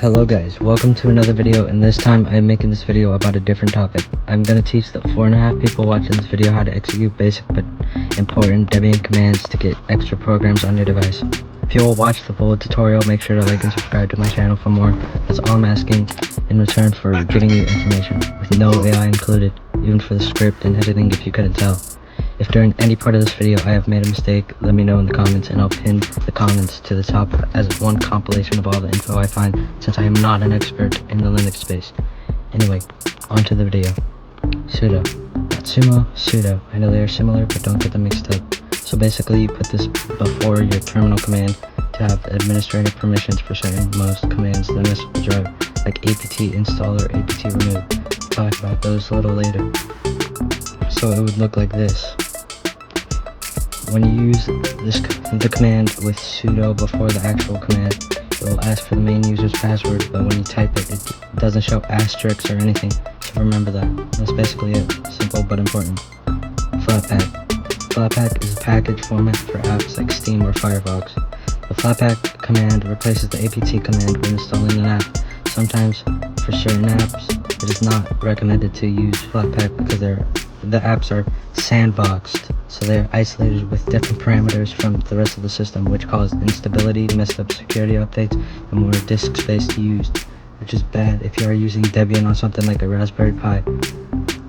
Hello guys, welcome to another video, and this time I'm making this video about a different topic. I'm gonna teach the 4.5 people watching this video how to execute basic but important Debian commands to get extra programs on your device. If you will watch the full tutorial, make sure to like and subscribe to my channel for more. That's all I'm asking in return for giving you information, with no AI included, even for the script and editing if you couldn't tell. If during any part of this video I have made a mistake, let me know in the comments and I'll pin the comments to the top as one compilation of all the info I find, since I am not an expert in the Linux space. Anyway, on to the video. Sudo. Not sumo, sudo. I know they are similar, but don't get them mixed up. So basically you put this before your terminal command to have administrative permissions for certain most commands that this will drive, like apt install or apt remove. I'll talk about those a little later. So it would look like this. When you use the command with sudo before the actual command, it will ask for the main user's password, but when you type it, it doesn't show asterisks or anything, so remember that. That's basically it. Simple but important. Flatpak. Flatpak is a package format for apps like Steam or Firefox. The Flatpak command replaces the apt command when installing an app. Sometimes, for certain apps, it is not recommended to use Flatpak because the apps are sandboxed, so they're isolated with different parameters from the rest of the system, which cause instability, messed up security updates, and more disk space used, which is bad if you are using Debian on something like a Raspberry Pi.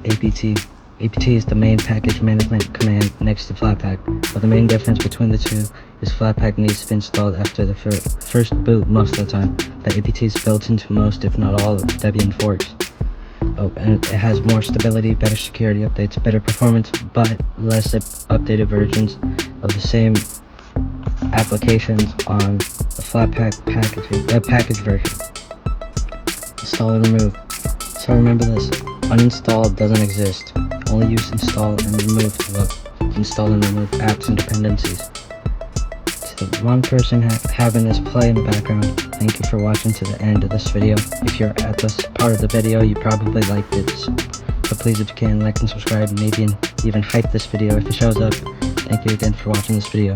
apt is the main package management command next to Flatpak, but the main difference between the two is Flatpak needs to be installed after the first boot most of the time, but apt is built into most, if not all, of Debian Forks. Oh, and it has more stability, better security updates, better performance, but less updated versions of the same applications on the Flatpak package version. Install and remove. So remember this, uninstall doesn't exist. Only use install and remove to install and remove apps and dependencies. To the one person having this play in the background, thank you for watching to the end of this video. If you're at this part of the video, you probably liked it, so please, if you can, like and subscribe, maybe even hype this video if it shows up. Thank you again for watching this video.